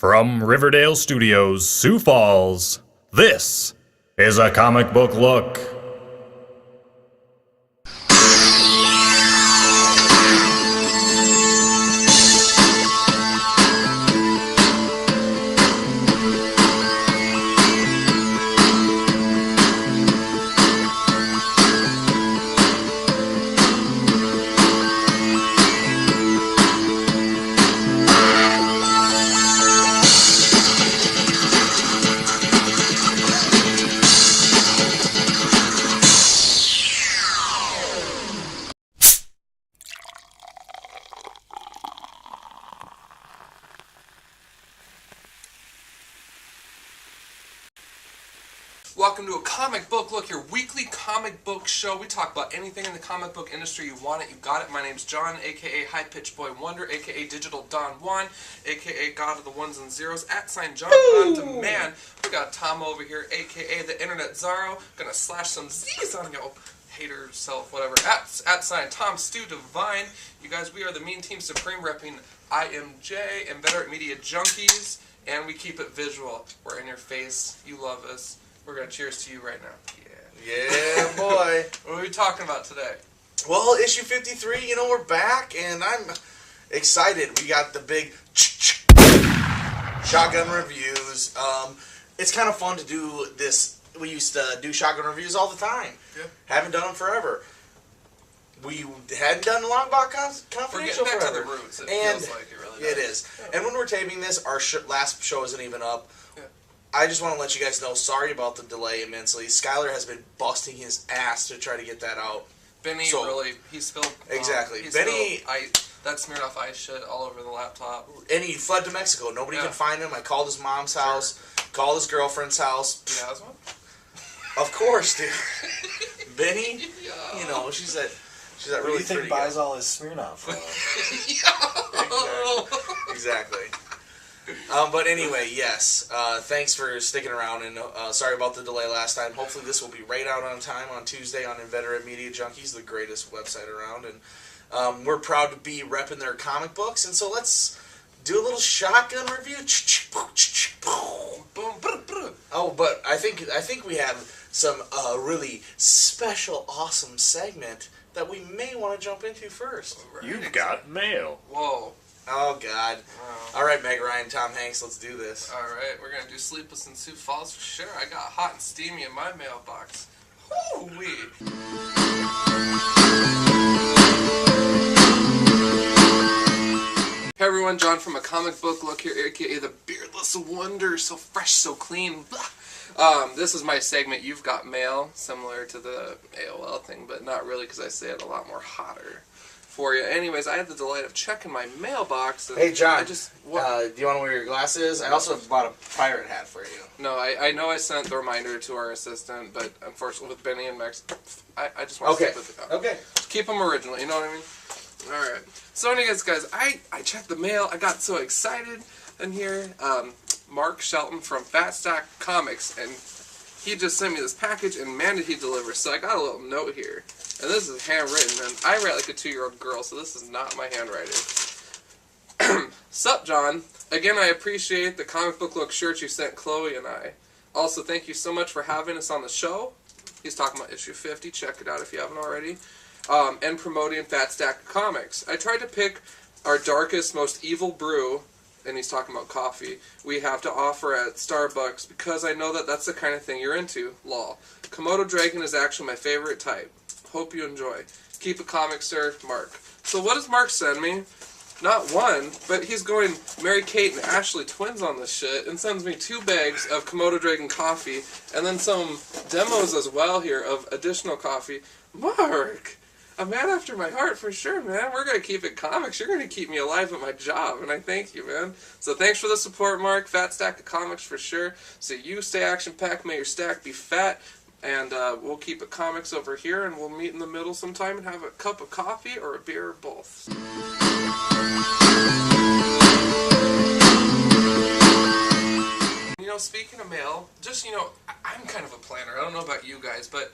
From Riverdale Studios, Sioux Falls, this is a comic book look. Welcome to a comic book look, your weekly comic book show. We talk about anything in the comic book industry. You want it, you got it. My name's John, aka High Pitch Boy Wonder, aka Digital Don Juan, aka God of the Ones and Zeros, @ John on Demand. We got Tom over here, aka the Internet Zaro, gonna slash some Z's on your hater self, whatever. @ Tom Stu Divine. You guys, we are the Mean Team Supreme, repping IMJ, Inveterate Media Junkies, and we keep it visual. We're in your face. You love us. We're going to cheers to you right now. Yeah, boy. What are we talking about today? Well, issue 53, we're back, and I'm excited. We got the big shotgun reviews. It's kind of fun to do this. We used to do shotgun reviews all the time. Yeah. Haven't done them forever. We hadn't done Long Box Confidential We're getting back forever. to the roots. It And feels like it really does. it is. Yeah. And when we're taping this, our last show isn't even up. Yeah. I just want to let you guys know, sorry about the delay immensely. Skylar has been busting his ass to try to get that out. Benny he spilled... Exactly. He Benny... that smeared off ice shit all over the laptop. And he fled to Mexico. Nobody can find him. I called his mom's house, called his girlfriend's house. He has one? Of course, dude. Benny, Yeah. she's that Who really do you think pretty buys girl. all his Smirnoff from? Exactly. But anyway, yes. Thanks for sticking around, and sorry about the delay last time. Hopefully this will be right out on time on Tuesday on Inveterate Media Junkies, the greatest website around. And we're proud to be repping their comic books, and so let's do a little shotgun review. Oh, but I think we have some really special, awesome segment that we may want to jump into first. You've got mail. Whoa. Oh, God. Wow. All right, Meg Ryan, Tom Hanks, let's do this. Alright, we're going to do Sleepless in Sioux Falls for sure. I got hot and steamy in my mailbox. Woo-wee. Hey everyone, John from A Comic Book Look here, aka the Beardless Wonder, so fresh, so clean. This is my segment, You've Got Mail, similar to the AOL thing, but not really because I say it a lot more hotter for you. Anyways, I had the delight of checking my mailbox. And Hey, John, I just, do you want to wear your glasses? I also bought a pirate hat for you. No, I know I sent the reminder to our assistant, but unfortunately with Benny and Max, I just want to stick with it. Okay. Keep them original, you know what I mean? Alright. So anyways, guys, I checked the mail. I got so excited in here. Mark Shelton from Fat Stack Comics, and he just sent me this package, and man did he deliver. So I got a little note here. And this is handwritten, and I write like a 2-year-old girl, so this is not my handwriting. Sup, John? Again, I appreciate the comic book look shirt you sent Chloe and I. Also, thank you so much for having us on the show. He's talking about issue 50. Check it out if you haven't already. And promoting Fat Stack Comics. I tried to pick our darkest, most evil brew, and he's talking about coffee, we have to offer at Starbucks because I know that that's the kind of thing you're into. Lol. Komodo Dragon is actually my favorite type. Hope you enjoy. Keep a comic, sir. Mark. So what does Mark send me? Not one, but he's going Mary-Kate and Ashley twins on this shit and sends me 2 bags of Komodo Dragon coffee and then some demos as well here of additional coffee. Mark! A man after my heart for sure, man. We're going to keep it comics. You're going to keep me alive at my job, and I thank you, man. So thanks for the support, Mark. Fat Stack of Comics for sure. So you stay action-packed, may your stack be fat. And we'll keep it comics over here, and we'll meet in the middle sometime and have a cup of coffee or a beer or both. Speaking of mail, just, I'm kind of a planner. I don't know about you guys, but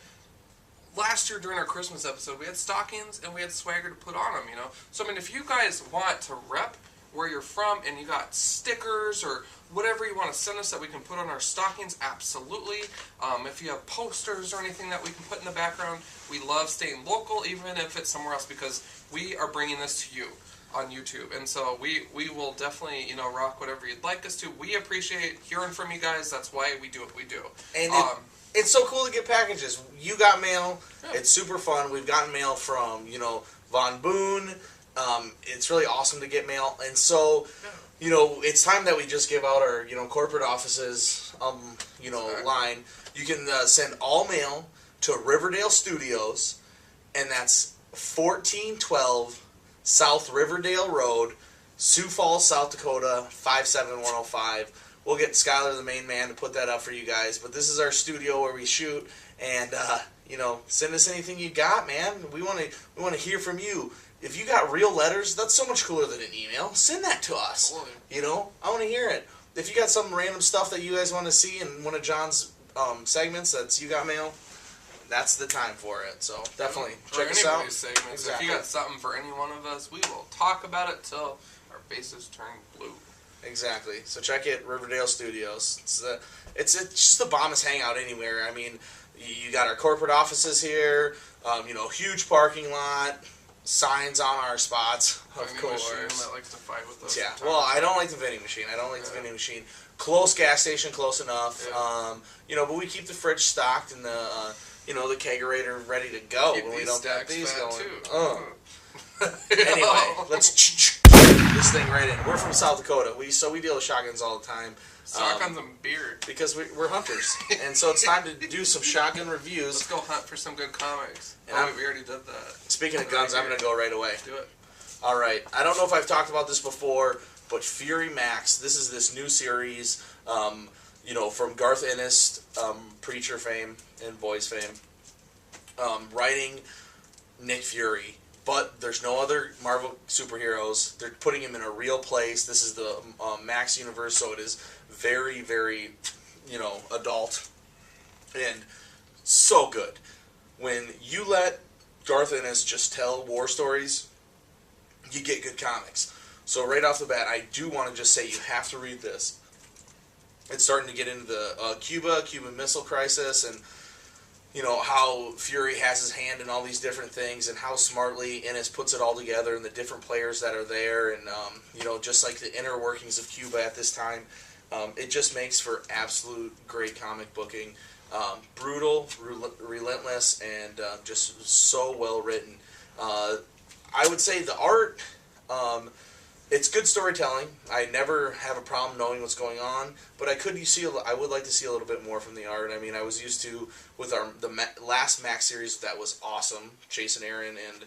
last year during our Christmas episode, we had stockings and we had swagger to put on them, So, if you guys want to rep where you're from and you got stickers or whatever you want to send us that we can put on our stockings, absolutely. If you have posters or anything that we can put in the background, we love staying local, even if it's somewhere else, because we are bringing this to you on YouTube. And so we will definitely, rock whatever you'd like us to. We appreciate hearing from you guys. That's why we do what we do. And it's so cool to get packages. You got mail. Yeah. It's super fun. We've gotten mail from, Von Boone. It's really awesome to get mail. And so, it's time that we just give out our, corporate offices, line. You can send all mail to Riverdale Studios, and that's 1412 South Riverdale Road, Sioux Falls, South Dakota, 57105. We'll get Skylar, the main man, to put that up for you guys. But this is our studio where we shoot, and send us anything you got, man. We want to hear from you. If you got real letters, that's so much cooler than an email. Send that to us. I want to hear it. If you got some random stuff that you guys want to see in one of John's segments that's You Got Mail, that's the time for it. So definitely check us out. Segments. Exactly. If you got something for any one of us, we will talk about it till our faces turn blue. Exactly. So check it, Riverdale Studios. It's just the bombest hangout anywhere. I mean, you got our corporate offices here. Huge parking lot, signs on our spots. Of course. That likes to fight with us. Yeah. Well, I don't like the vending machine. Close gas station, close enough. Yeah. But we keep the fridge stocked and the the kegerator ready to go when we don't get these going. Too. Anyway, let's this thing right in. We're from South Dakota. We deal with shotguns all the time. Shotguns and beer. Because we're hunters. And so it's time to do some shotgun reviews. Let's go hunt for some good comics. We already did that. Speaking of guns, I'm going to go right away. Do it. All right. I don't know if I've talked about this before, but Fury Max, this is this new series, from Garth Ennis, Preacher fame and Boys fame, writing Nick Fury. But there's no other Marvel superheroes. They're putting him in a real place. This is the Max universe, so it is very, very, adult and so good. When you let Garth Ennis just tell war stories, you get good comics. So right off the bat, I do want to just say you have to read this. It's starting to get into the Cuban Missile Crisis, and how Fury has his hand in all these different things, and how smartly Ennis puts it all together, and the different players that are there, and just like the inner workings of Cuba at this time. It just makes for absolute great comic booking. Brutal, relentless, and just so well written. I would say the art, it's good storytelling. I never have a problem knowing what's going on, but I would like to see a little bit more from the art. I mean, I was used to with the last Max series that was awesome, Jason Aaron and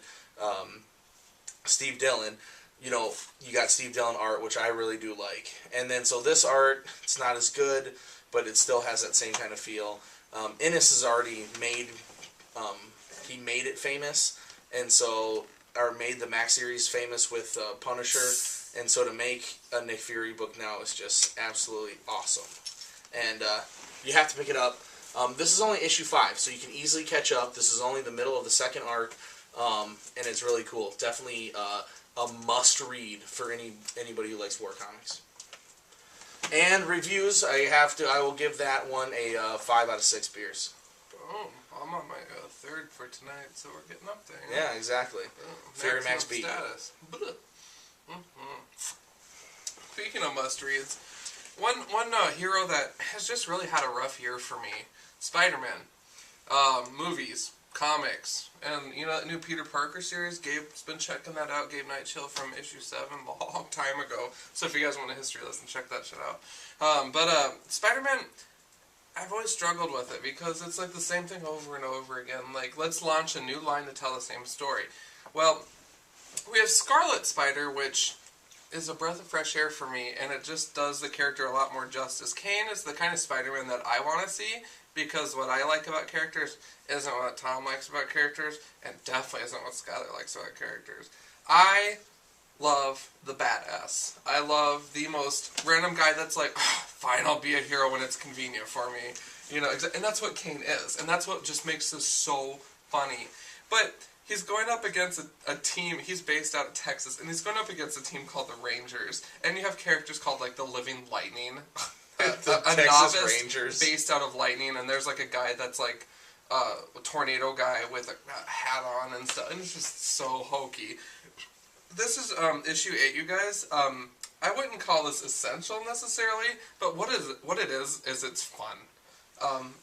Steve Dillon. You got Steve Dillon art, which I really do like, and then so this art, it's not as good, but it still has that same kind of feel. Ennis has already made it famous, and so. Or made the Max series famous with Punisher, and so to make a Nick Fury book now is just absolutely awesome. And you have to pick it up. This is only issue 5, so you can easily catch up. This is only the middle of the second arc, and it's really cool. Definitely a must-read for anybody who likes war comics. And reviews, I will give that one a 5 out of 6 beers. Oh, I'm on my third for tonight, so we're getting up there. Yeah, exactly. Fury Max beat. Status. Speaking of must-reads, one hero that has just really had a rough year for me, Spider-Man. Movies, comics, and that new Peter Parker series, Gabe's been checking that out, Gabe Nightchill from issue 7 a long time ago. So if you guys want a history lesson, check that shit out. But Spider-Man, I've always struggled with it because it's like the same thing over and over again. Like, let's launch a new line to tell the same story. Well, we have Scarlet Spider, which is a breath of fresh air for me, and it just does the character a lot more justice. Kane is the kind of Spider-Man that I want to see, because what I like about characters isn't what Tom likes about characters, and definitely isn't what Skylar likes about characters. I love the badass. I love the most random guy that's like, oh, fine, I'll be a hero when it's convenient for me. And that's what Kane is, and that's what just makes this so funny. But He's going up against a team. He's based out of Texas, and he's going up against a team called the Rangers. And you have characters called like the Living Lightning, a Texas novice Rangers based out of Lightning, and there's like a guy that's like a tornado guy with a hat on and stuff, and it's just so hokey. This is issue 8, you guys. I wouldn't call this essential necessarily, but what it is it's fun.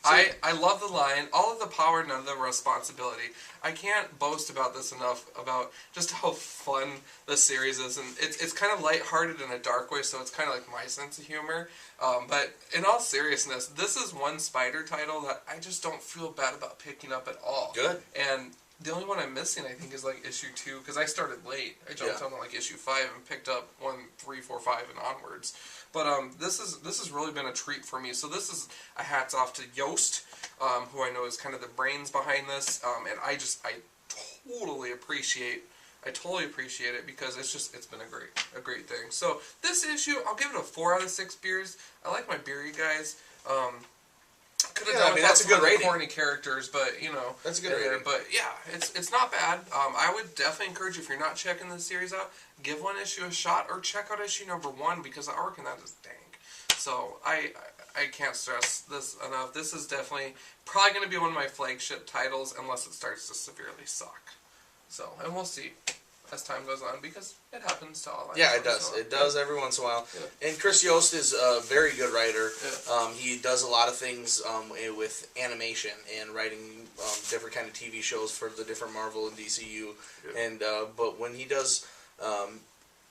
I love the line, all of the power, none of the responsibility. I can't boast about this enough, about just how fun the series is, and it's kind of lighthearted in a dark way, so it's kind of like my sense of humor. But in all seriousness, this is one Spider title that I just don't feel bad about picking up at all. Good. And the only one I'm missing, I think, is like issue 2, because I started late. I jumped on like issue 5 and picked up 1, 3, 4, 5, and onwards. But this has really been a treat for me. So this is a hats off to Yost, who I know is kind of the brains behind this, and I totally appreciate it because it's been a great thing. So this issue, I'll give it a 4 out of 6 beers. I like my beery guys. Could have done without that's a good rating. corny characters, but you know, that's a good rating. But yeah, it's not bad. I would definitely encourage you, if you're not checking the series out, give one issue a shot or check out issue number 1 because the artwork in that is dank. So I can't stress this enough. This is definitely probably going to be one of my flagship titles unless it starts to severely suck. So, and we'll see as time goes on, because it happens to all. Yeah, it does. So, it does every once in a while. Yeah. And Chris Yost is a very good writer. Yeah. He does a lot of things with animation and writing different kind of TV shows for the different Marvel and DCU. Yeah. And but when he does,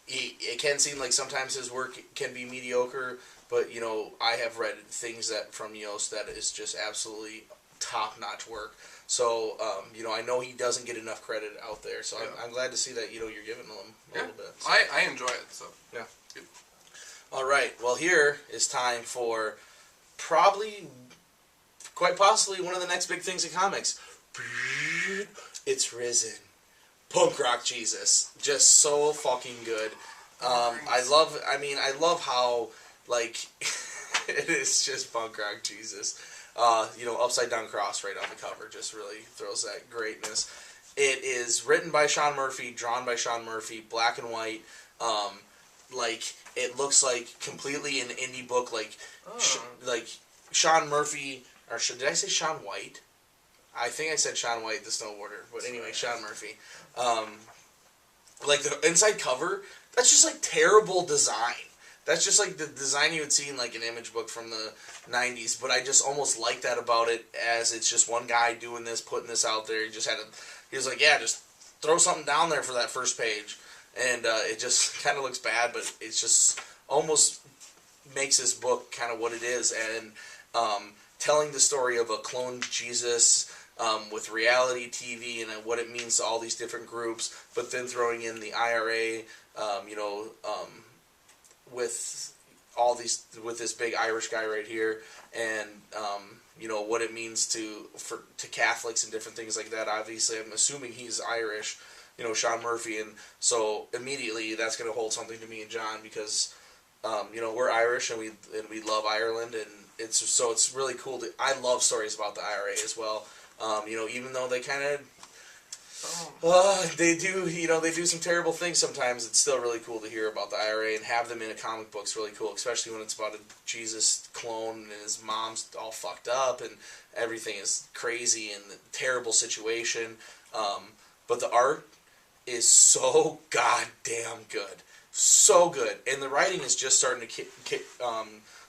it can seem like sometimes his work can be mediocre. But you know, I have read things from Yost that is just absolutely top-notch work. So, you know, I know he doesn't get enough credit out there, so I'm glad to see that, you know, you're giving him a little bit. So. I enjoy it, so. Yeah. Good. All right, well, here is time for probably, quite possibly, one of the next big things in comics. It's risen. Punk Rock Jesus. Just so fucking good. I love how, like, it is just Punk Rock Jesus. You know, upside down cross right on the cover just really throws that greatness. It is written by Sean Murphy, drawn by Sean Murphy, black and white. Like it looks like completely an indie book. Like Sean Murphy, or did I say Sean White? I think I said Sean White, the snowboarder. But anyway, Sean Murphy. Like the inside cover, that's just like terrible design. That's just like the design you would see in like an image book from the 90s, but I just almost like that about it, as it's just one guy doing this, putting this out there. He was like, yeah, just throw something down there for that first page, and it just kind of looks bad, but it's just almost makes this book kind of what it is, and telling the story of a cloned Jesus with reality TV and what it means to all these different groups, but then throwing in the IRA, with this big Irish guy right here, and you know what it means to Catholics and different things like that. Obviously, I'm assuming he's Irish, you know, Sean Murphy, and so immediately that's going to hold something to me and John, because you know, we're Irish and we love Ireland, and it's really cool. I love stories about the IRA as well. You know, even though they kind of they do some terrible things sometimes, it's still really cool to hear about the IRA and have them in a comic book's really cool, especially when it's about a Jesus clone and his mom's all fucked up and everything is crazy and the terrible situation. But the art is so goddamn good. So good. And the writing is just starting to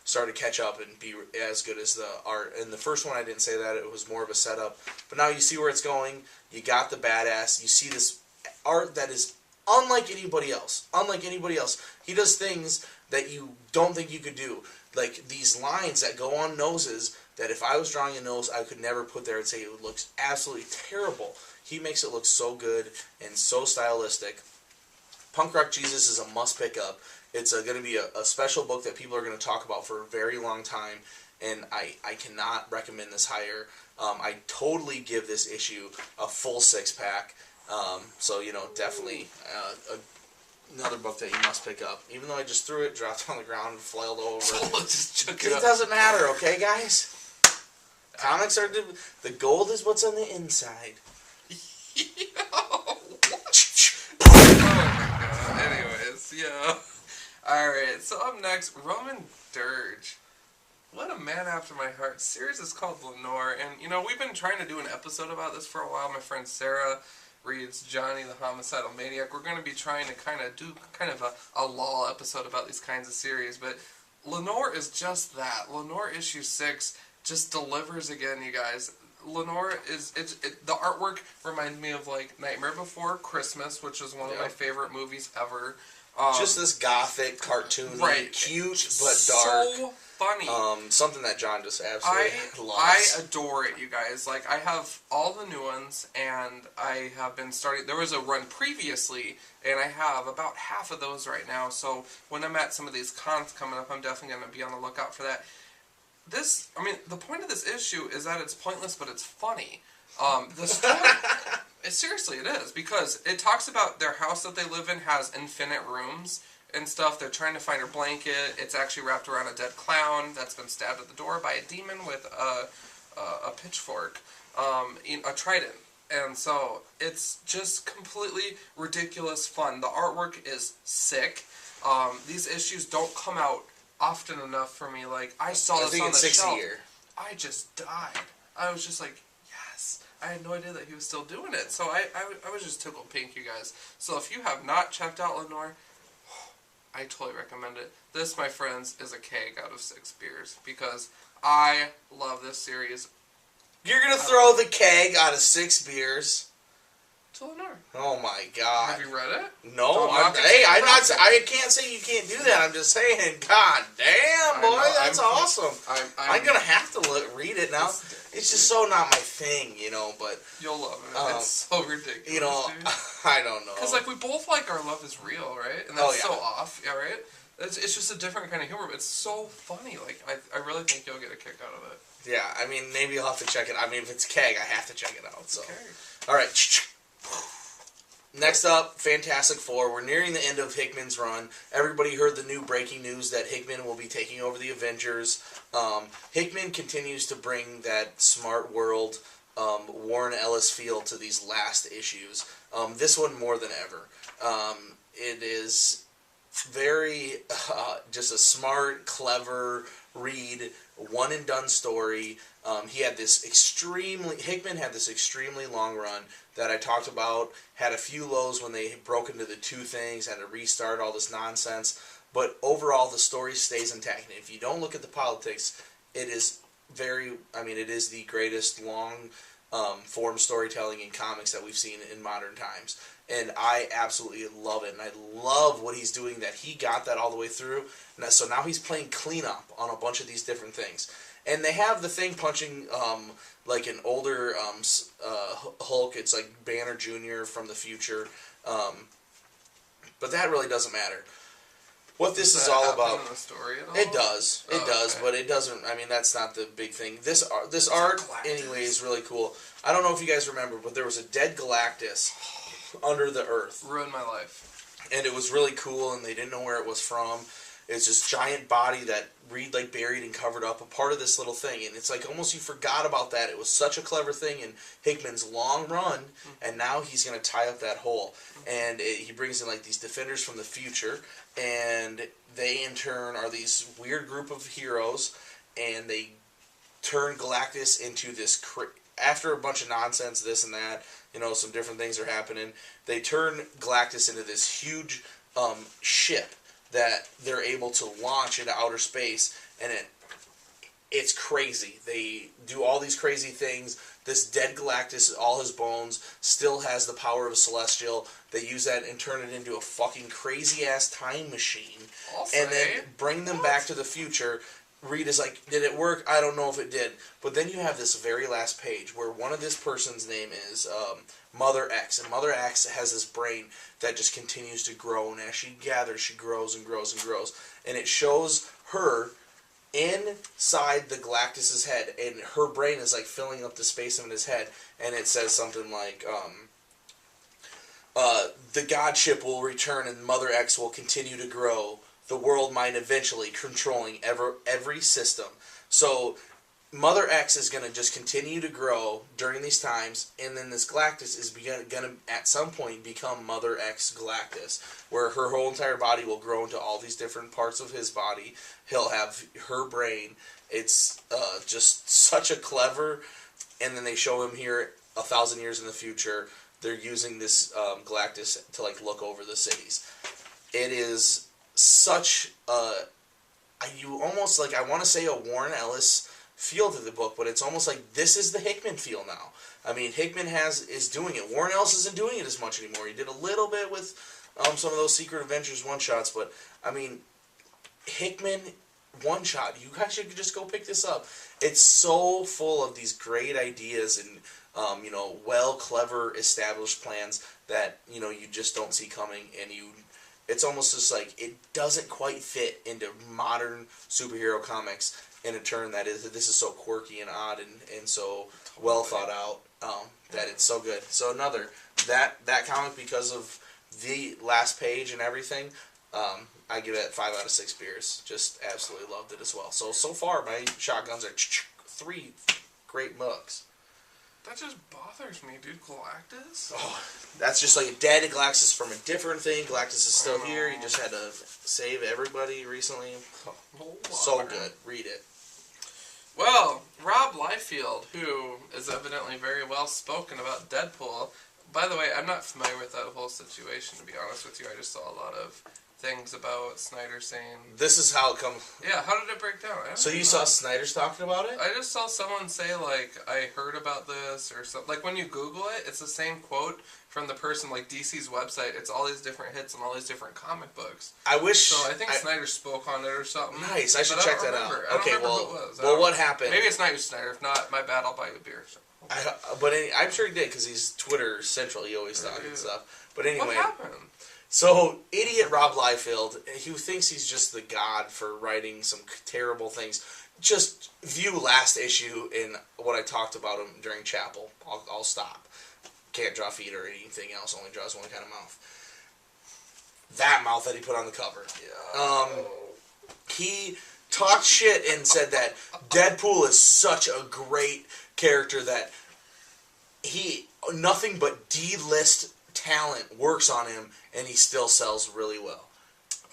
start to catch up and be as good as the art. And the first one, I didn't say that. It was more of a setup. But now you see where it's going. You got the badass. You see this art that is unlike anybody else. Unlike anybody else. He does things that you don't think you could do. Like these lines that go on noses that if I was drawing a nose, I could never put there and say it looks absolutely terrible. He makes it look so good and so stylistic. Punk Rock Jesus is a must pick up. It's going to be a special book that people are going to talk about for a very long time, and I cannot recommend this higher. I totally give this issue a full 6-pack. So, you know, definitely another book that you must pick up. Even though I just threw it, dropped on the ground, and flailed over. It doesn't matter, okay, guys? Comics are... The gold is what's on the inside. Yeah. Yeah. Alright, so up next, Roman Dirge. What a man after my heart. Series is called Lenore, and you know, we've been trying to do an episode about this for a while. My friend Sarah reads Johnny the Homicidal Maniac. We're going to be trying to kind of do a lull episode about these kinds of series, but Lenore is just that. Lenore issue 6 just delivers again, you guys. Lenore is the artwork reminds me of like Nightmare Before Christmas, which is one of my favorite movies ever. Just this gothic, cartoony, right, cute but dark. So funny. Something that John just absolutely loves. I adore it, you guys. Like, I have all the new ones, and I have been starting. There was a run previously, and I have about half of those right now. So when I'm at some of these cons coming up, I'm definitely going to be on the lookout for that. The point of this issue is that it's pointless, but it's funny. The story, seriously, it is, because it talks about their house that they live in has infinite rooms and stuff. They're trying to find her blanket. It's actually wrapped around a dead clown that's been stabbed at the door by a demon with a pitchfork, a trident. And so it's just completely ridiculous fun. The artwork is sick. These issues don't come out often enough for me. Like, I saw this on the shelf. Year. I just died. I was just like, yes. I had no idea that he was still doing it. So I was just tickled pink, you guys. So if you have not checked out Lenore, I totally recommend it. This, my friends, is a keg out of 6 beers, because I love this series. You're going to throw the keg out of 6 beers? To Lenore. Oh my God! Have you read it? No, I can't say you can't do that. I'm just saying, God damn, boy, that's awesome. I'm gonna have to read it now. It's just so not my thing, you know. But you'll love it. It's so ridiculous. You know, dude. I don't know. Because like we both like Our Love Is Real, right? And that's so off, yeah, right? It's just a different kind of humor, but it's so funny. Like I really think you'll get a kick out of it. Yeah, I mean, maybe you'll have to check it. I mean, if it's keg, I have to check it out. So, okay. All right. Next up, Fantastic Four. We're nearing the end of Hickman's run. Everybody heard the new breaking news that Hickman will be taking over the Avengers. Hickman continues to bring that smart world, Warren Ellis feel to these last issues. This one more than ever. It is very just a smart, clever read, one and done story. Hickman had this extremely long run that I talked about, had a few lows when they broke into the two things, had to restart all this nonsense, but overall the story stays intact. And if you don't look at the politics, it is it is the greatest long form storytelling in comics that we've seen in modern times. And I absolutely love it, and I love what he's doing, that he got that all the way through. And so now he's playing cleanup on a bunch of these different things. And they have the thing punching like an older Hulk. It's like Banner Jr. from the future. But that really doesn't matter. What this is all about. In the story at all? It does. It does, okay. But it doesn't. I mean, that's not the big thing. This art, anyway, is really cool. I don't know if you guys remember, but there was a dead Galactus under the Earth. Ruined my life. And it was really cool, and they didn't know where it was from. It's this giant body that Reed like buried and covered up, a part of this little thing, and it's like almost you forgot about that. It was such a clever thing in Hickman's long run, and now he's going to tie up that hole. And he brings in like these defenders from the future, and they in turn are these weird group of heroes, and they turn Galactus into this after a bunch of nonsense, this and that, you know, some different things are happening. They turn Galactus into this huge ship that they're able to launch into outer space, and it's crazy. They do all these crazy things. This dead Galactus, all his bones, still has the power of a Celestial. They use that and turn it into a fucking crazy-ass time machine. And then bring them back to the future. Reed is like, did it work? I don't know if it did. But then you have this very last page where one of this person's name is Mother X. And Mother X has this brain that just continues to grow. And as she gathers, she grows and grows and grows. And it shows her inside the Galactus's head. And her brain is like filling up the space in his head. And it says something like, the Godship will return and Mother X will continue to grow. The world mind eventually controlling every system. So Mother X is going to just continue to grow during these times, and then this Galactus is going to, at some point, become Mother X Galactus, where her whole entire body will grow into all these different parts of his body. He'll have her brain. It's just such a clever... And then they show him here 1,000 years in the future. They're using this Galactus to, like, look over the cities. It is such a... You almost, like, I want to say a Warren Ellis feel to the book, but it's almost like this is the Hickman feel now. I mean, Hickman is doing it. Warren Ellis isn't doing it as much anymore. He did a little bit with some of those Secret Adventures one-shots, but, I mean, Hickman one-shot, you guys should just go pick this up. It's so full of these great ideas and, clever, established plans that, you just don't see coming, and it's almost just like it doesn't quite fit into modern superhero comics in a turn that this is so quirky and odd and so well thought out that it's so good. So that comic, because of the last page and everything, I give it 5 out of 6 beers. Just absolutely loved it as well. So far my shotguns are 3 great mugs. That just bothers me, dude. Galactus? Oh, that's just like dead. Galactus from a different thing. Galactus is still here. He just had to save everybody recently. Oh, so good. Read it. Well, Rob Liefeld, who is evidently very well spoken about Deadpool. By the way, I'm not familiar with that whole situation, to be honest with you. I just saw a lot of things about Snyder saying... This is how it comes... Yeah, how did it break down? So you saw Snyder's talking about it? I just saw someone say, like, I heard about this, or something. Like, when you Google it, it's the same quote from the person, like, DC's website. It's all these different hits and all these different comic books. I wish... So I think Snyder spoke on it or something. Nice, I should check that out. Okay, well, who it was. Well, what happened? Maybe it's not you, Snyder. If not, my bad, I'll buy you a beer. So. I'm sure he did, because he's Twitter central. He always talks and stuff. But anyway... What happened? So, idiot Rob Liefeld, who thinks he's just the god for writing some terrible things, just view last issue in what I talked about him during Chapel. I'll stop. Can't draw feet or anything else, only draws one kind of mouth. That mouth that he put on the cover. Yeah. He talked shit and said that Deadpool is such a great character that nothing but D-list talent works on him, and he still sells really well.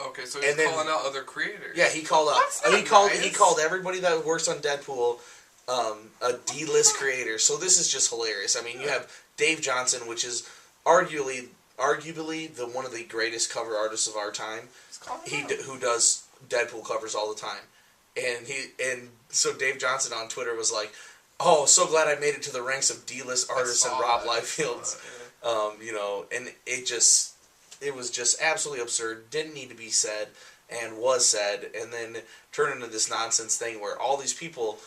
Okay, so he's calling out other creators. Yeah, he called out. He called everybody that works on Deadpool a D-list creator. So this is just hilarious. I mean, you have Dave Johnson, which is arguably the one of the greatest cover artists of our time. Who does Deadpool covers all the time, and so Dave Johnson on Twitter was like, "Oh, so glad I made it to the ranks of D-list artists and Rob Liefeld's." And it was just absolutely absurd, didn't need to be said, and was said, and then turned into this nonsense thing where all these people,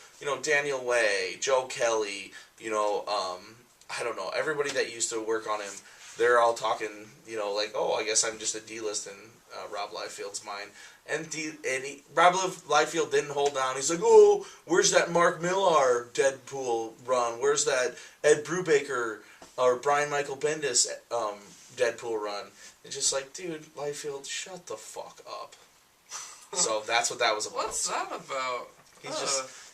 Daniel Way, Joe Kelly, I don't know, everybody that used to work on him, they're all talking, like, oh, I guess I'm just a D-list in Rob Liefeld's mind. And Rob Liefeld didn't hold down. He's like, oh, where's that Mark Millar Deadpool run? Where's that Ed Brubaker or Brian Michael Bendis Deadpool run? It's just like, dude, Liefeld, shut the fuck up. So that's what that was about. What's that about?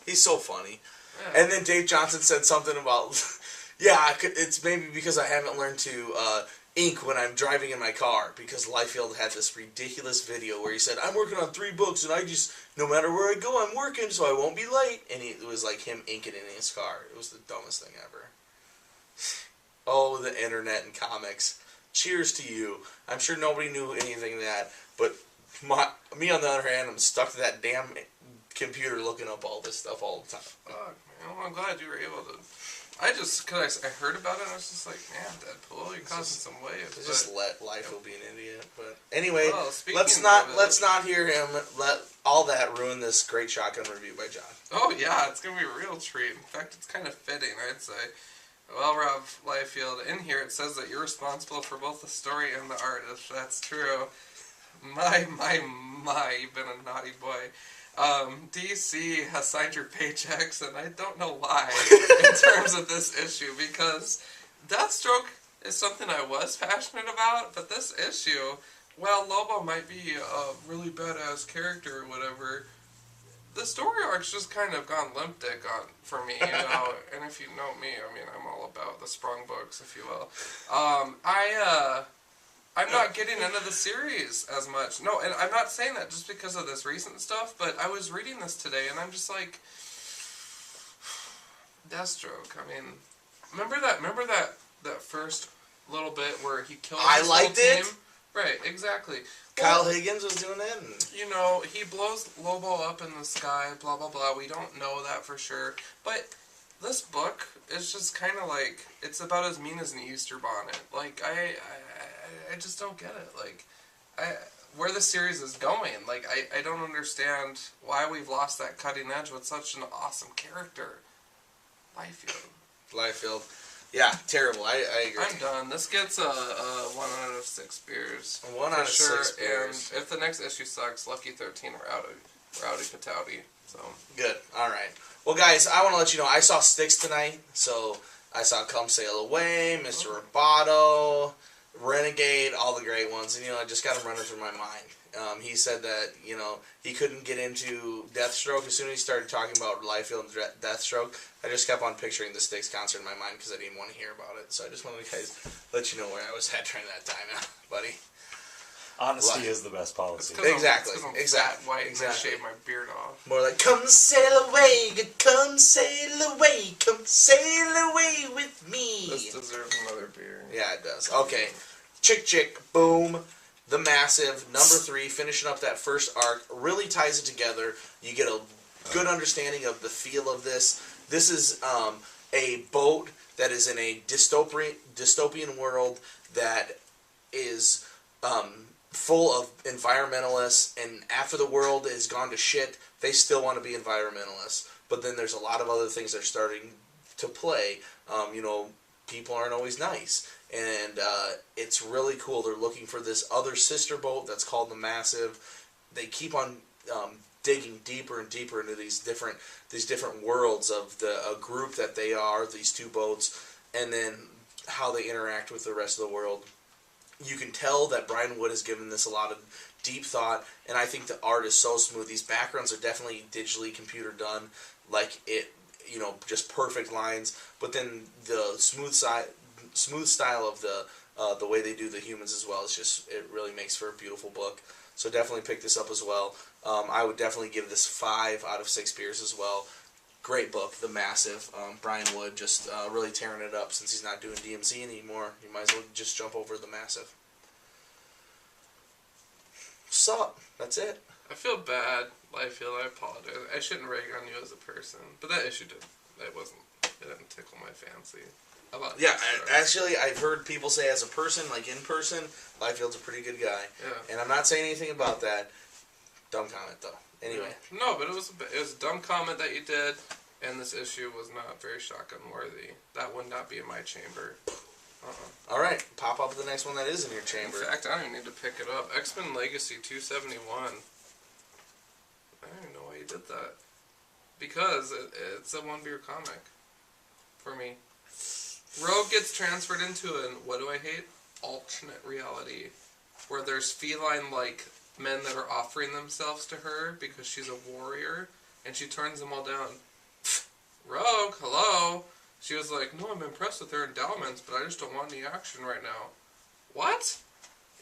He's so funny. Yeah. And then Dave Johnson said something about, it's maybe because I haven't learned to ink when I'm driving in my car, because Liefeld had this ridiculous video where he said, I'm working on 3 books, and I just, no matter where I go, I'm working, so I won't be late. And it was like him inking in his car. It was the dumbest thing ever. Oh, the internet and comics. Cheers to you. I'm sure nobody knew anything of that, but me on the other hand, I'm stuck to that damn computer looking up all this stuff all the time. Fuck, man. Well, I'm glad you were able to... Because I heard about it, and I was just like, man, Deadpool, you're causing some waves. Just let Liefeld be an idiot. But anyway, let's not hear him let all that ruin this great shotgun review by John. Oh, yeah, it's going to be a real treat. In fact, it's kind of fitting, I'd say. Well, Rob Liefeld, in here it says that you're responsible for both the story and the art, if that's true. My, you've been a naughty boy. DC has signed your paychecks, and I don't know why, in terms of this issue, because Deathstroke is something I was passionate about, but this issue, while Lobo might be a really badass character or whatever, the story arc's just kind of gone limp dick on for me, you know. And if you know me, I mean, I'm all about the sprung books, if you will. I'm not getting into the series as much. No, and I'm not saying that just because of this recent stuff, but I was reading this today, and I'm just like, Deathstroke. I mean, remember that first little bit where he killed his whole team? Right, exactly. Kyle Higgins was doing it, and you know, he blows Lobo up in the sky, blah blah blah. We don't know that for sure, but this book is just kind of like, it's about as mean as an Easter bonnet. Like I just don't get it. Like where the series is going. Like I don't understand why we've lost that cutting edge with such an awesome character. Liefeld. Yeah, terrible. I agree. I'm done. This gets a 1 out of 6 beers. 1 out of 6 beers. And if the next issue sucks, Lucky 13 rowdy patowdy. So good. All right. Well, guys, I want to let you know I saw Styx tonight. So I saw Come Sail Away, Mr. Roboto, Renegade, all the great ones, and I just got them running through my mind. He said that he couldn't get into Deathstroke. As soon as he started talking about Liefeld and Deathstroke, I just kept on picturing the Styx concert in my mind because I didn't want to hear about it. So I just wanted to let you know where I was at during that time, buddy. Honesty is the best policy. Exactly. White and I shave my beard off. More like, come sail away, come sail away, come sail away with me. This deserves another beer. Yeah, it does. Okay. Chick, boom. The Massive, number 3, finishing up that first arc, really ties it together. You get a good understanding of the feel of this. This is a boat that is in a dystopian world that is full of environmentalists, and after the world has gone to shit, they still want to be environmentalists. But then there's a lot of other things that are starting to play. People aren't always nice. And it's really cool. They're looking for this other sister boat that's called the Massive. They keep on digging deeper and deeper into these different worlds of a group that they are, these two boats, and then how they interact with the rest of the world. You can tell that Brian Wood has given this a lot of deep thought, and I think the art is so smooth. These backgrounds are definitely digitally computer done, like it, just perfect lines. But then the smooth style of the way they do the humans as well, it really makes for a beautiful book. So definitely pick this up as well. I would definitely give this 5 out of 6 beers as well. Great book, The Massive. Brian Wood just really tearing it up since he's not doing DMZ anymore. You might as well just jump over The Massive. Sup? That's it. I feel bad, I apologize. I shouldn't rag on you as a person, but that issue it didn't tickle my fancy. Actually, I've heard people say as a person, like in person, Liefeld's a pretty good guy. Yeah. And I'm not saying anything about that. Dumb comment, though. Anyway. No, but it was a dumb comment that you did, and this issue was not very shotgun worthy. That would not be in my chamber. Alright, pop up the next one that is in your chamber. In fact, I don't even need to pick it up. XMen Legacy 271. I don't even know why you did that. Because it's a one-beer comic. For me. Rogue gets transferred into what do I hate? Alternate reality. Where there's feline-like men that are offering themselves to her because she's a warrior, and she turns them all down. Rogue, hello? She was like, no, I'm impressed with her endowments, but I just don't want any action right now. What?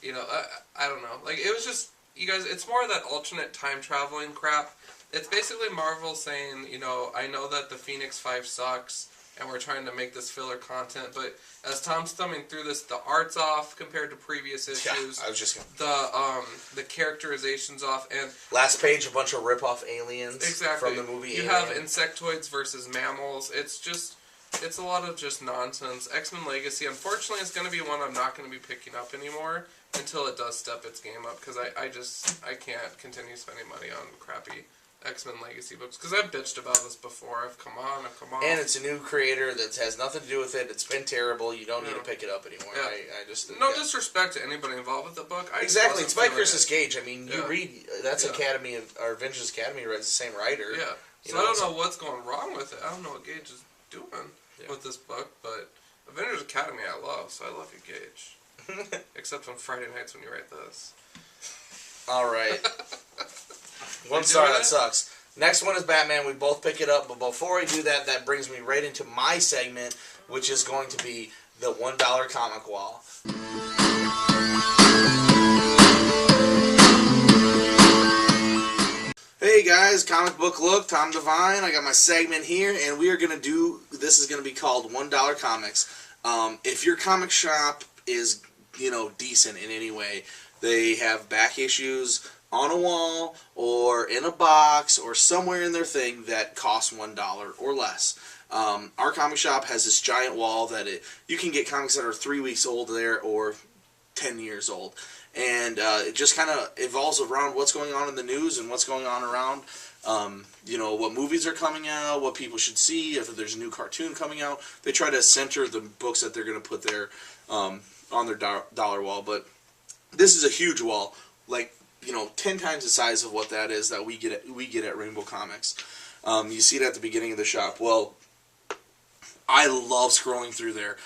I don't know. Like, it was just, you guys, it's more of that alternate time traveling crap. It's basically Marvel saying, I know that the Phoenix 5 sucks, and we're trying to make this filler content, but as Tom's thumbing through this, the art's off compared to previous issues. Yeah, I was just gonna... The characterization's off, and... Last page, a bunch of rip-off aliens exactly. from the movie You have insectoids versus mammals. It's a lot of just nonsense. X-Men Legacy, unfortunately, is going to be one I'm not going to be picking up anymore until it does step its game up, because I can't continue spending money on crappy X-Men Legacy books, because I've bitched about this before. Come on. And it's a new creator that has nothing to do with it. It's been terrible. You don't need to pick it up anymore. Yeah. No disrespect to anybody involved with the book. Exactly. It's by Chris Gage. I mean, you read... That's Academy or Avengers Academy writes the same writer. Yeah. So I don't know what's going wrong with it. I don't know what Gage is doing with this book, but Avengers Academy I love, so I love you, Gage. Except on Friday nights when you write this. Alright. One star, that sucks. Next one is Batman. We both pick it up, but before I do that, that brings me right into my segment, which is going to be the $1 comic wall. Hey guys, Comic Book Look, Tom Devine. I got my segment here, and we are going to do, this is going to be called $1 Comics. If your comic shop is, decent in any way, they have back issues on a wall or in a box or somewhere in their thing that costs $1 or less. Our comic shop has this giant wall that you can get comics that are 3 weeks old there or 10 years old. And it just kind of evolves around what's going on in the news and what's going on around, what movies are coming out, what people should see, if there's a new cartoon coming out. They try to center the books that they're going to put there on their dollar wall. But this is a huge wall, 10 times the size of what that is that we get at Rainbow Comics. You see it at the beginning of the shop. Well, I love scrolling through there.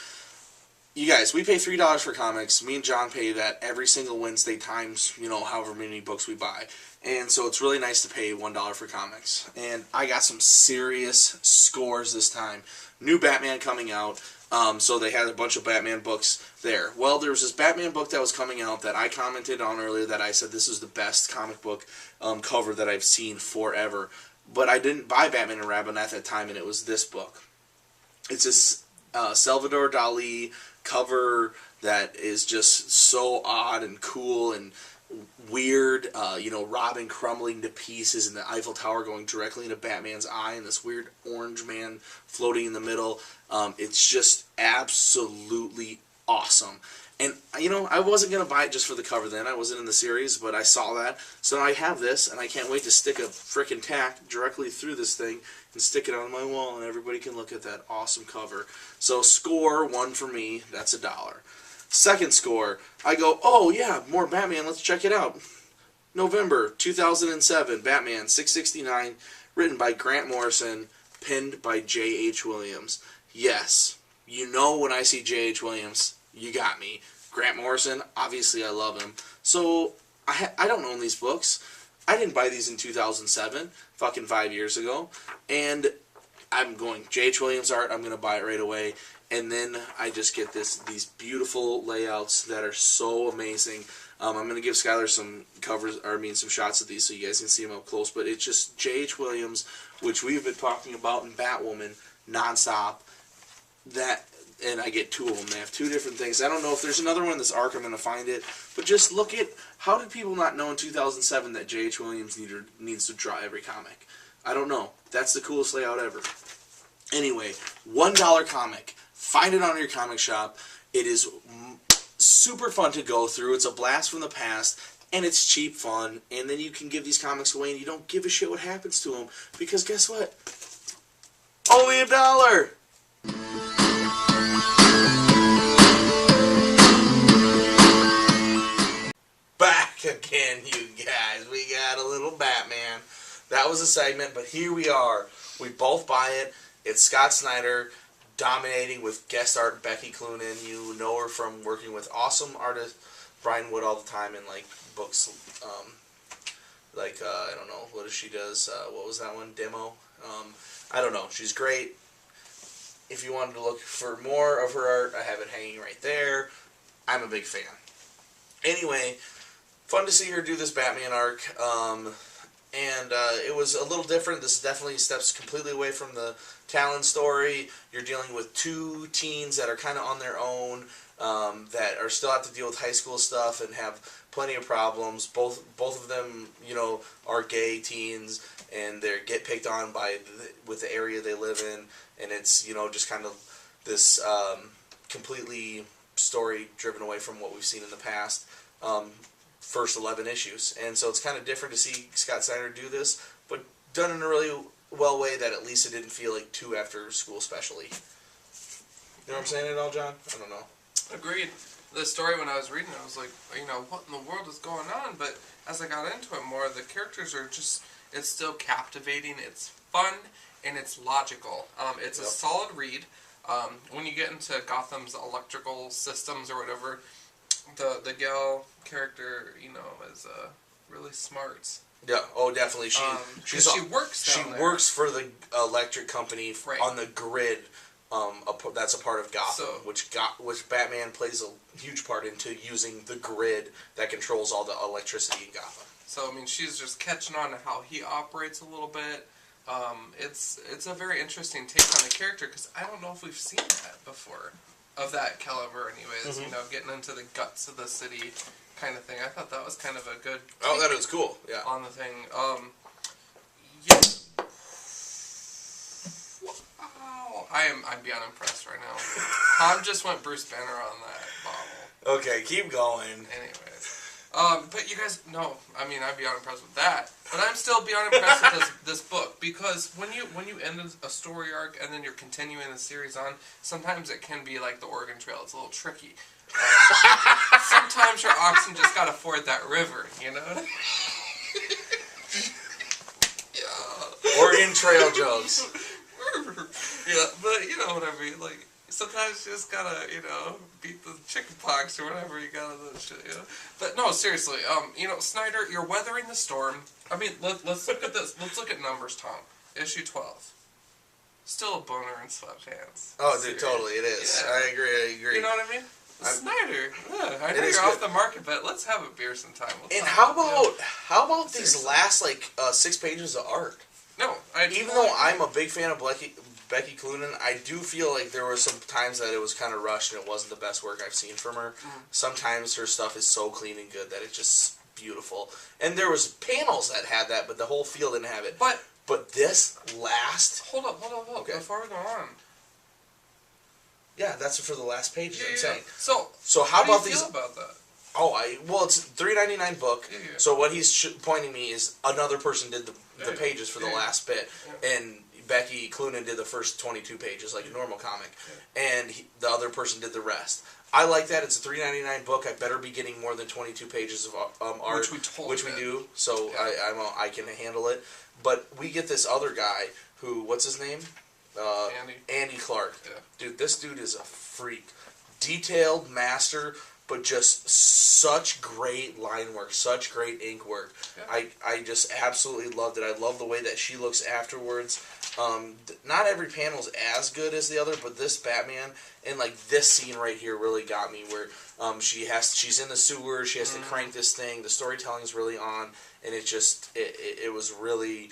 You guys, we pay $3 for comics. Me and John pay that every single Wednesday times, however many books we buy. And so it's really nice to pay $1 for comics. And I got some serious scores this time. New Batman coming out. So they had a bunch of Batman books there. Well, there was this Batman book that was coming out that I commented on earlier that I said this is the best comic book cover that I've seen forever. But I didn't buy Batman and Robin at that time, and it was this book. It's this Salvador Dali cover that is just so odd and cool and weird. Robin crumbling to pieces and the Eiffel Tower going directly into Batman's eye and this weird orange man floating in the middle. It's just absolutely awesome. And, I wasn't going to buy it just for the cover then. I wasn't in the series, but I saw that. So I have this, and I can't wait to stick a frickin' tack directly through this thing and stick it on my wall, and everybody can look at that awesome cover. So score 1 for me. That's $1. Second score, I go, oh yeah, more Batman. Let's check it out. November 2007, Batman 669, written by Grant Morrison, penned by J.H. Williams. Yes, when I see J.H. Williams, you got me. Grant Morrison, obviously I love him. So, I don't own these books. I didn't buy these in 2007, fucking 5 years ago. And I'm going, J.H. Williams art, I'm going to buy it right away. And then I just get these beautiful layouts that are so amazing. I'm going to give Skylar some some shots of these so you guys can see them up close. But it's just J.H. Williams, which we've been talking about in Batwoman nonstop. And I get 2 of them. They have 2 different things. I don't know if there's another one in this arc. I'm going to find it. But just look at, how did people not know in 2007 that J.H. Williams needs to draw every comic? I don't know. That's the coolest layout ever. Anyway, $1 comic. Find it on your comic shop. It is super fun to go through. It's a blast from the past. And it's cheap fun. And then you can give these comics away and you don't give a shit what happens to them. Because guess what? Only $1! Back again, you guys. We got a little Batman. That was a segment, but here we are. We both buy it. It's Scott Snyder dominating with guest art Becky Cloonan. You know her from working with awesome artist Brian Wood all the time in books. I don't know what she does. What was that one? Demo. I don't know. She's great. If you wanted to look for more of her art, I have it hanging right there. I'm a big fan. Anyway, fun to see her do this Batman arc. And it was a little different. This definitely steps completely away from the Talon story. You're dealing with 2 teens that are kind of on their own, that are still have to deal with high school stuff and have plenty of problems. Both of them, are gay teens, and they get picked on with the area they live in, and it's just kind of this completely story driven away from what we've seen in the past. First 11 issues, and so it's kind of different to see Scott Snyder do this, but done in a really well way that at least it didn't feel like 2 after school specially. You know what I'm saying at all, John? I don't know. Agreed. The story, when I was reading it, I was like, what in the world is going on? But as I got into it more, the characters are just, it's still captivating, it's fun, and it's logical. It's a solid read. When you get into Gotham's electrical systems or whatever, the gal character, is really smart. Yeah. Oh, definitely. She works down there. She works for the electric company Right. on the grid. That's a part of Gotham, So- which Batman plays a huge part into using the grid that controls all the electricity in Gotham. So I mean, she's just catching on to how he operates a little bit. It's a very interesting take on the character because I don't know if we've seen that before, of that caliber. Anyways, you know, getting into the guts of the city, kind of thing. I thought that was kind of a good. Oh, that was cool. Yeah. On the thing. Yeah. Wow. I'm beyond impressed right now. Tom just went Bruce Banner on that bottle. Okay, keep going. Anyways. But you guys know, I mean, I'm beyond impressed with that. But I'm still beyond impressed with this book because when you end a story arc and then you're continuing the series on, sometimes it can be like the Oregon Trail. It's a little tricky. Sometimes your oxen just gotta ford that river, you know? Yeah. Oregon Trail jokes. Yeah, but you know what I mean. Like sometimes you just gotta, you know, beat the chicken pox or whatever you gotta do shit, you know. But no, seriously, you know, Snyder, you're weathering the storm. I mean, let's look at this. Let's look at numbers, Tom. Issue 12. Still a boner in sweatpants. Oh, dude, totally, it is. Yeah. I agree. You know what I mean? Snyder, I know It is you're off good. the market, but let's have a beer sometime. We'll And talk how about it. about these Seriously. last 6 pages of art? No, Even though I'm a big fan of Becky Cloonan, I do feel like there were some times that it was kind of rushed and it wasn't the best work I've seen from her. Sometimes her stuff is so clean and good that it's just beautiful. And there was panels that had that, but the whole field didn't have it. But this last... Hold up. Okay. Before we go on. Yeah, that's for the last pages, I'm saying. So how do you about feel these... about that? Well, it's a $3.99 book. Yeah. So what he's pointing me is another person did the Yeah. pages for the last bit, and Becky Cloonan did the first 22 pages like a normal comic, and the other person did the rest. I like that. It's a $3.99 book. I better be getting more than 22 pages of art, Which we do. So Yeah. I can handle it. But we get this other guy who, what's his name? Andy Clark. Yeah. Dude, this dude is a freak. Detailed master, but just such great line work, such great ink work. Yeah. I just absolutely loved it. I love the way that she looks afterwards. Not every panel's as good as the other, but this Batman and like this scene right here really got me. Where she's in the sewer, she has to crank this thing. The storytelling's really on, and it was really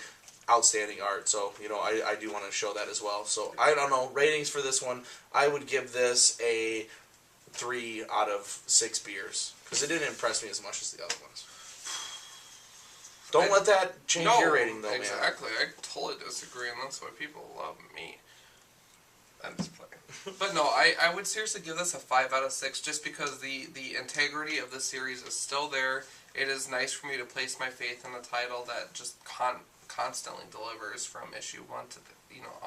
outstanding art. So you know I do want to show that as well. So I don't know ratings for this one. I would give this a 3 out of 6 beers because it didn't impress me as much as the other ones. Don't let that change your rating, though, exactly. I totally disagree, and that's why people love me. I'm just playing. But no, I would seriously give this a 5 out of 6 just because the integrity of the series is still there. It is nice for me to place my faith in a title that just constantly delivers from issue 1 to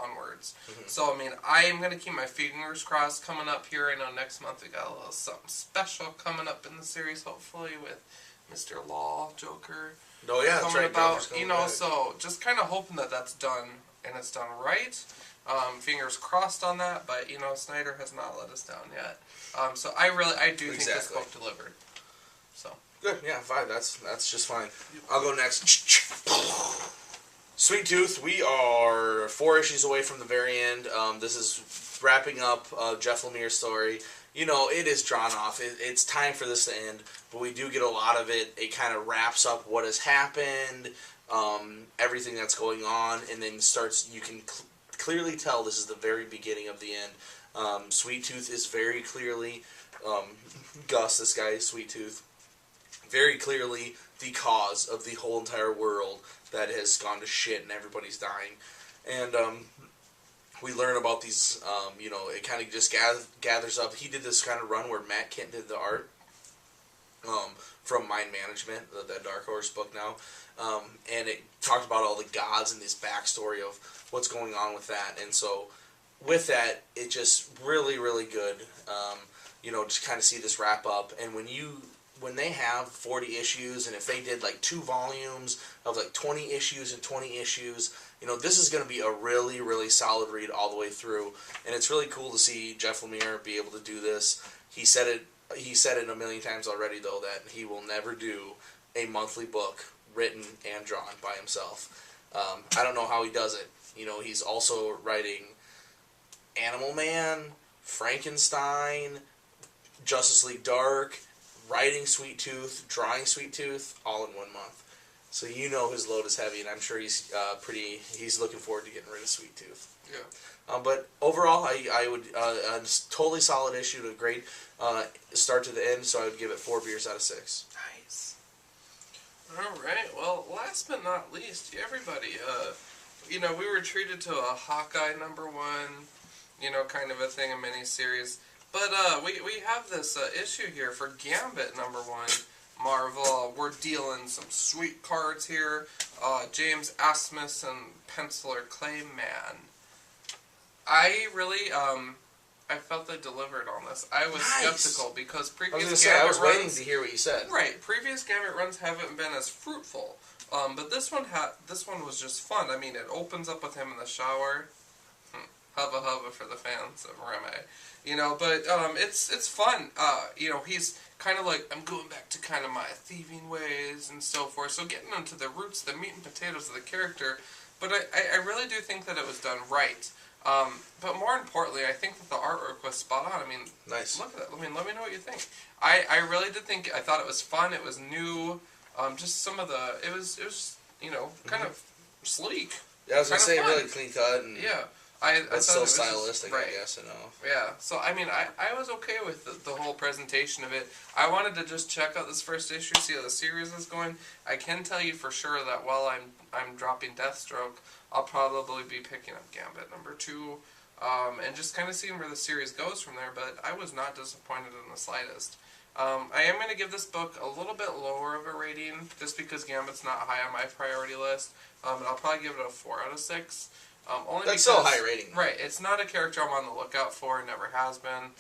onwards. So I mean, I am going to keep my fingers crossed coming up here. I know next month we got a little something special coming up in the series, hopefully with Mr. Law, Joker. Oh yeah, that's right. About, so just kind of hoping that that's done and it's done right. Fingers crossed on that, but Snyder has not let us down yet. So I do think this book delivered. So good, yeah, 5. That's just fine. I'll go next. Sweet Tooth. We are 4 issues away from the very end. This is wrapping up Jeff Lemire's story. It is drawn off. It's time for this to end, but we do get a lot of it. It kind of wraps up what has happened, everything that's going on, and then starts. You can clearly tell this is the very beginning of the end. Sweet Tooth is very clearly Gus. This guy is Sweet Tooth. Very clearly the cause of the whole entire world that has gone to shit and everybody's dying, and we learn about these, it kind of just gathers up. He did this kind of run where Matt Kent did the art from Mind Management, that Dark Horse book now, and it talked about all the gods and this backstory of what's going on with that. And so with that, it just really, really good, just kind of see this wrap up. And when they have 40 issues, and if they did like 2 volumes of like 20 issues and 20 issues, this is going to be a really, really solid read all the way through. And it's really cool to see Jeff Lemire be able to do this. He said it a million times already, though, that he will never do a monthly book written and drawn by himself. I don't know how he does it. You know, he's also writing Animal Man, Frankenstein, Justice League Dark, writing Sweet Tooth, drawing Sweet Tooth, all in 1 month. So you know his load is heavy, and I'm sure he's he's looking forward to getting rid of Sweet Tooth. Yeah. But overall, I would a totally solid issue, to a great start to the end. So I would give it 4 beers out of 6. Nice. All right. Well, last but not least, everybody. You know, we were treated to a Hawkeye #1. You know, kind of a thing, a miniseries. But we have this issue here for Gambit #1. Marvel. We're dealing some sweet cards here. James Asmussen, penciler Clayman. I really, I felt they delivered on this. I was skeptical because previous Gambit I was runs, waiting to hear what you said. Right, previous Gambit runs haven't been as fruitful. But this one was just fun. I mean, it opens up with him in the shower. Hubba hubba for the fans of Reme. You know, but it's fun. You know, he's kind of like, I'm going back to kind of my thieving ways and so forth. So getting into the roots, the meat and potatoes of the character. But I really do think that it was done right. But more importantly, I think that the artwork was spot on. I mean, nice. Look at that. I mean, let me know what you think. I really did think, I thought it was fun. It was new. Just some of the, it was you know, kind of sleek. Yeah, I was going to say, really clean cut. And yeah. I but still stylistic, right. I guess, you know. Yeah, so I mean, I was okay with the whole presentation of it. I wanted to just check out this first issue, see how the series is going. I can tell you for sure that while I'm dropping Deathstroke, I'll probably be picking up Gambit #2, and just kind of seeing where the series goes from there. But I was not disappointed in the slightest. I am going to give this book a little bit lower of a rating, just because Gambit's not high on my priority list. And I'll probably give it a 4 out of 6. Only That's because, still a high rating. Right, it's not a character I'm on the lookout for, never has been.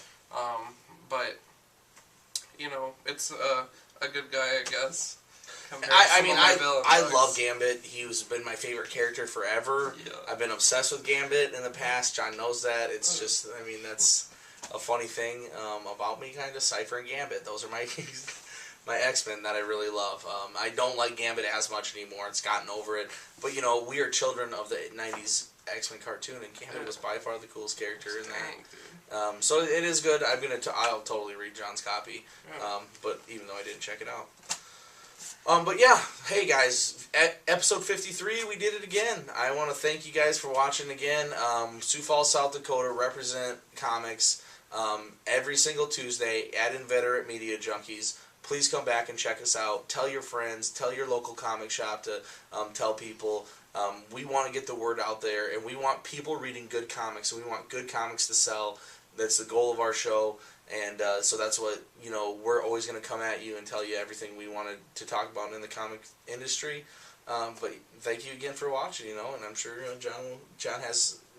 But, you know, it's a good guy, I guess. I love Gambit. He's been my favorite character forever. Yeah. I've been obsessed with Gambit in the past. John knows that. It's just, I mean, that's a funny thing about me, kind of, Cypher and Gambit. Those are my my X-Men that I really love. I don't like Gambit as much anymore. It's gotten over it. But, you know, we are children of the 90s X-Men cartoon, and Gambit was by far the coolest character in that. So it is good. I'll totally read John's copy, but even though I didn't check it out. But yeah, hey guys, at episode 53, we did it again. I want to thank you guys for watching again. Sioux Falls, South Dakota, represent comics every single Tuesday at Inveterate Media Junkies. Please come back and check us out. Tell your friends, tell your local comic shop to tell people. We want to get the word out there, and we want people reading good comics, and we want good comics to sell. That's the goal of our show, and so that's what, you know, we're always going to come at you and tell you everything we wanted to talk about in the comic industry. But thank you again for watching, you know, and I'm sure John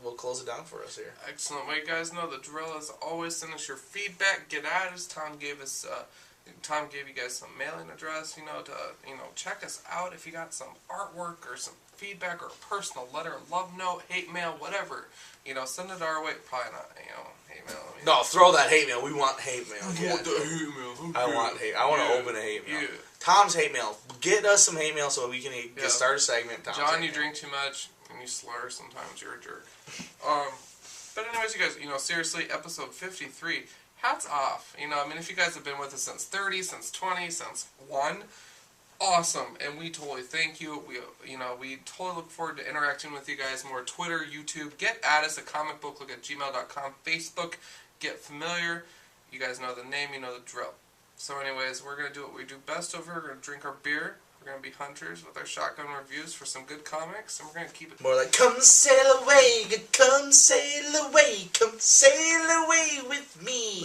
will close it down for us here. Excellent. Well, you guys know the drill is always send us your feedback. Get at us. Tom gave you guys some mailing address, you know, to, you know, check us out if you got some artwork or some feedback or a personal letter, love note, hate mail, whatever. You know, send it our way. Probably not, you know, hate mail. I mean, no, throw that hate mail. We want hate mail. I want the hate mail. Okay. I want to open a hate mail. Yeah. Tom's hate mail. Get us some hate mail so we can start a segment. Tom's John, you drink too much and you slur sometimes. You're a jerk. But anyways, you guys, you know, seriously, episode 53. Hats off. You know, I mean, if you guys have been with us since 30, since 20, since 1, awesome. And we totally thank you. We totally look forward to interacting with you guys more. Twitter, YouTube. Get at us at comicbooklook@gmail.com. Facebook. Get familiar. You guys know the name. You know the drill. So anyways, we're going to do what we do best over here. We're going to drink our beer. We're going to be hunters with our shotgun reviews for some good comics. And we're going to keep it... More like, come sail away, come sail away, come sail away with me.